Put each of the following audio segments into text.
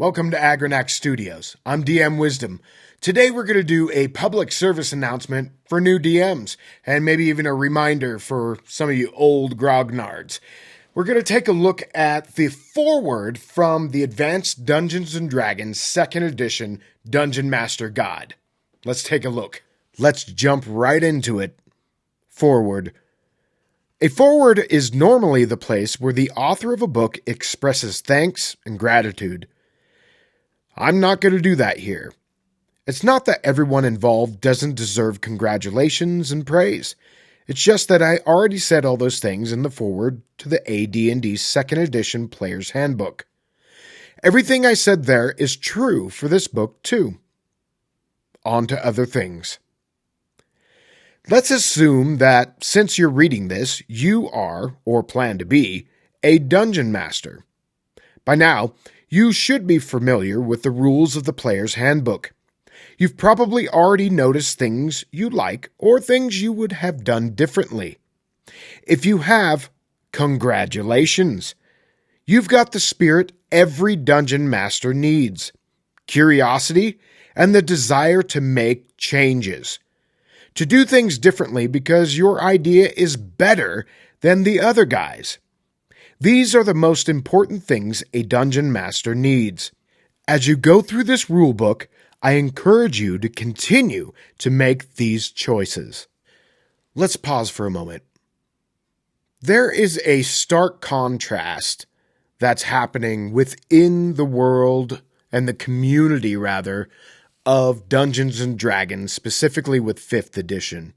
Welcome to Agranac Studios. I'm DM Wisdom. Today we're going to do a public service announcement for new DMs, and maybe even a reminder for some of you old grognards. We're going to take a look at the foreword from the Advanced Dungeons & Dragons 2nd Edition Dungeon Master Guide. Let's take a look. Let's jump right into it. Foreword. A foreword is normally the place where the author of a book expresses thanks and gratitude. I'm not going to do that here. It's not that everyone involved doesn't deserve congratulations and praise. It's just that I already said all those things in the foreword to the AD&D 2nd Edition Player's Handbook. Everything I said there is true for this book too. On to other things. Let's assume that since you're reading this, you are, or plan to be, a dungeon master. By now, you should be familiar with the rules of the Player's Handbook. You've probably already noticed things you like or things you would have done differently. If you have, congratulations. You've got the spirit every dungeon master needs: curiosity and the desire to make changes. To do things differently because your idea is better than the other guys. These are the most important things a dungeon master needs. As you go through this rulebook, I encourage you to continue to make these choices. Let's pause for a moment. There is a stark contrast that's happening within the world and the community, rather, of Dungeons & Dragons, specifically with 5th edition.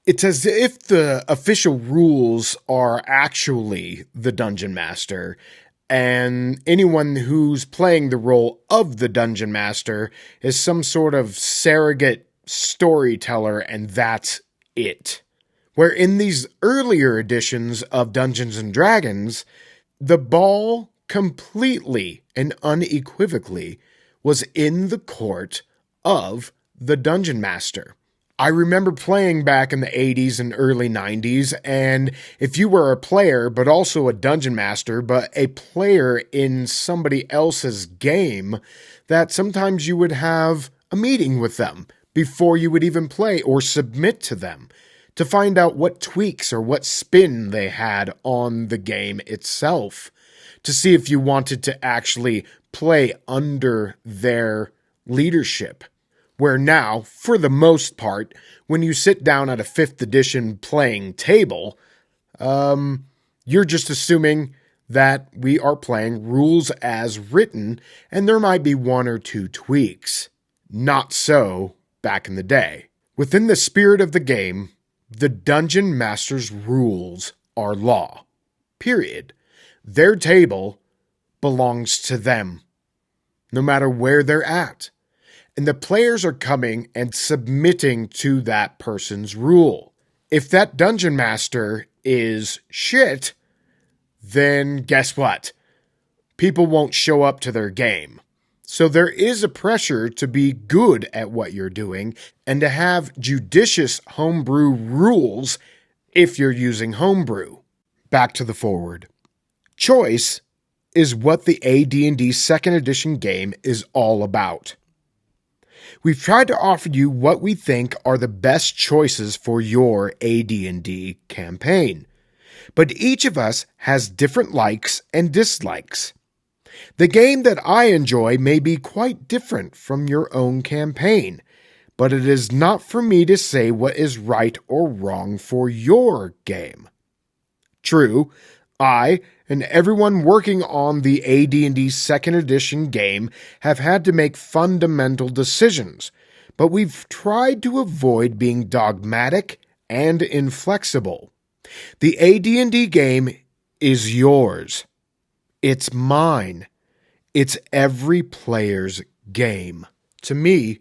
It's as if the official rules are actually the Dungeon Master, and anyone who's playing the role of the Dungeon Master is some sort of surrogate storyteller, and that's it. Where in these earlier editions of Dungeons & Dragons, the ball completely and unequivocally was in the court of the Dungeon Master. I remember playing back in the 80s and early 90s, and if you were a player, but also a dungeon master, but a player in somebody else's game, that sometimes you would have a meeting with them before you would even play or submit to them to find out what tweaks or what spin they had on the game itself, to see if you wanted to actually play under their leadership. Where now, for the most part, when you sit down at a 5th edition playing table, you're just assuming that we are playing rules as written, and there might be one or two tweaks. Not so back in the day. Within the spirit of the game, the Dungeon Master's rules are law. Period. Their table belongs to them, no matter where they're at. And the players are coming and submitting to that person's rule. If that dungeon master is shit, then guess what? People won't show up to their game. So there is a pressure to be good at what you're doing and to have judicious homebrew rules if you're using homebrew. Back to the forward. Choice is what the AD&D 2nd Edition game is all about. We've tried to offer you what we think are the best choices for your AD&D campaign, but each of us has different likes and dislikes. The game that I enjoy may be quite different from your own campaign, but it is not for me to say what is right or wrong for your game. True, I and everyone working on the AD&D 2nd Edition game have had to make fundamental decisions, but we've tried to avoid being dogmatic and inflexible. The AD&D game is yours. It's mine. It's every player's game. To me,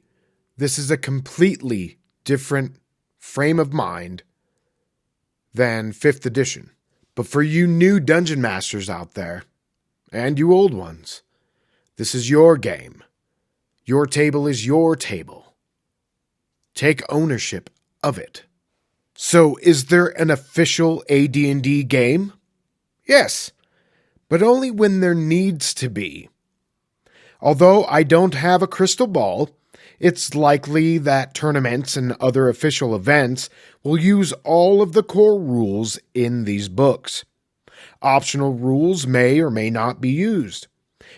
this is a completely different frame of mind than 5th edition. But for you new dungeon masters out there, and you old ones, this is your game. Your table is your table. Take ownership of it. So, is there an official AD&D game? Yes, but only when there needs to be. Although I don't have a crystal ball, it's likely that tournaments and other official events will use all of the core rules in these books. Optional rules may or may not be used,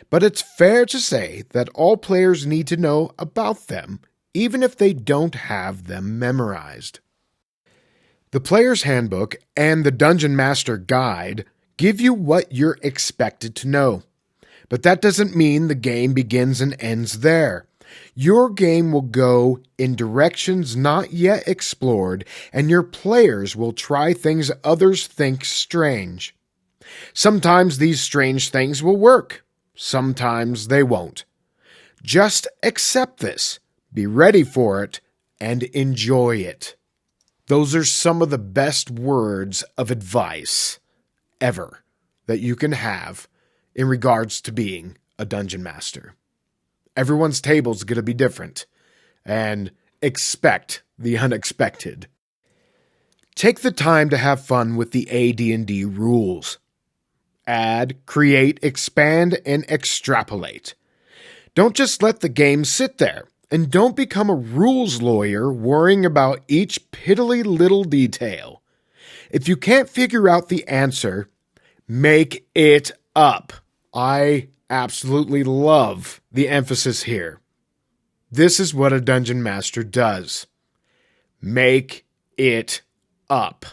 but it's fair to say that all players need to know about them, even if they don't have them memorized. The Player's Handbook and the Dungeon Master Guide give you what you're expected to know. But that doesn't mean the game begins and ends there. Your game will go in directions not yet explored, and your players will try things others think strange. Sometimes these strange things will work. Sometimes they won't. Just accept this, be ready for it, and enjoy it. Those are some of the best words of advice ever that you can have in regards to being a dungeon master. Everyone's table's going to be different, and expect the unexpected. Take the time to have fun with the AD&D rules. Add, create, expand, and extrapolate. Don't just let the game sit there, and don't become a rules lawyer worrying about each piddly little detail. If you can't figure out the answer, make it up. I absolutely love the emphasis here. This is what a dungeon master does. Make it up.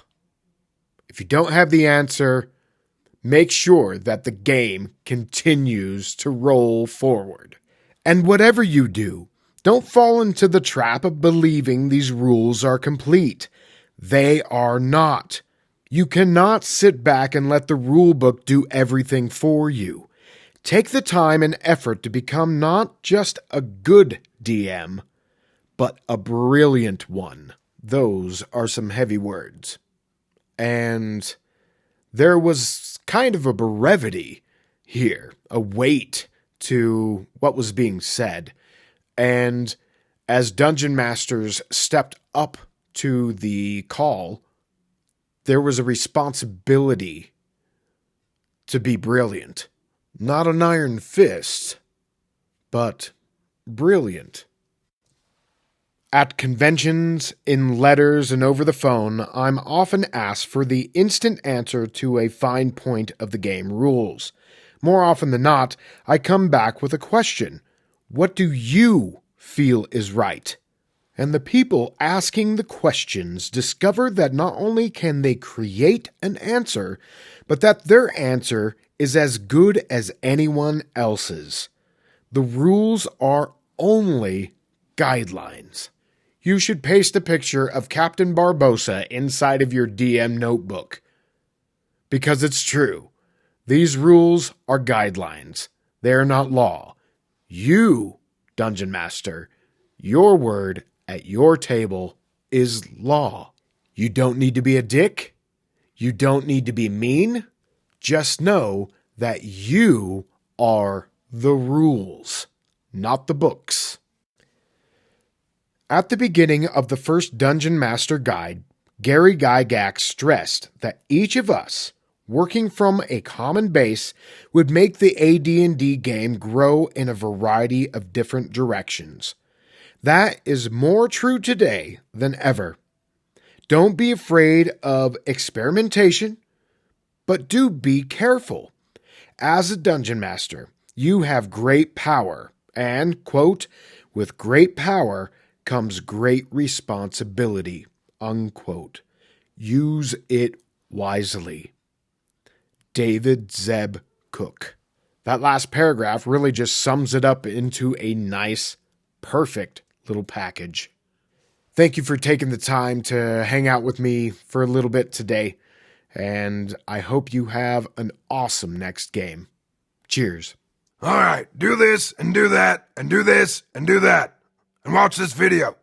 If you don't have the answer, make sure that the game continues to roll forward. And whatever you do, don't fall into the trap of believing these rules are complete. They are not. You cannot sit back and let the rulebook do everything for you. Take the time and effort to become not just a good DM, but a brilliant one. Those are some heavy words. And there was kind of a brevity here, a weight to what was being said. And as dungeon masters stepped up to the call, there was a responsibility to be brilliant. Not an iron fist, but brilliant. At conventions, in letters, and over the phone, I'm often asked for the instant answer to a fine point of the game rules. More often than not, I come back with a question. What do you feel is right? And the people asking the questions discover that not only can they create an answer, but that their answer is as good as anyone else's. The rules are only guidelines. You should paste a picture of Captain Barbossa inside of your DM notebook. Because it's true. These rules are guidelines. They are not law. You, Dungeon Master, your word at your table is law. You don't need to be a dick. You don't need to be mean. Just know that you are the rules, not the books. At the beginning of the first Dungeon Master Guide, Gary Gygax stressed that each of us, working from a common base, would make the AD&D game grow in a variety of different directions. That is more true today than ever. Don't be afraid of experimentation, but do be careful. As a Dungeon Master, you have great power, and, quote, with great power comes great responsibility, unquote. Use it wisely. David Zeb Cook. That last paragraph really just sums it up into a nice, perfect little package. Thank you for taking the time to hang out with me for a little bit today, and I hope you have an awesome next game. Cheers. All right, do this and do that and do this and do that and watch this video.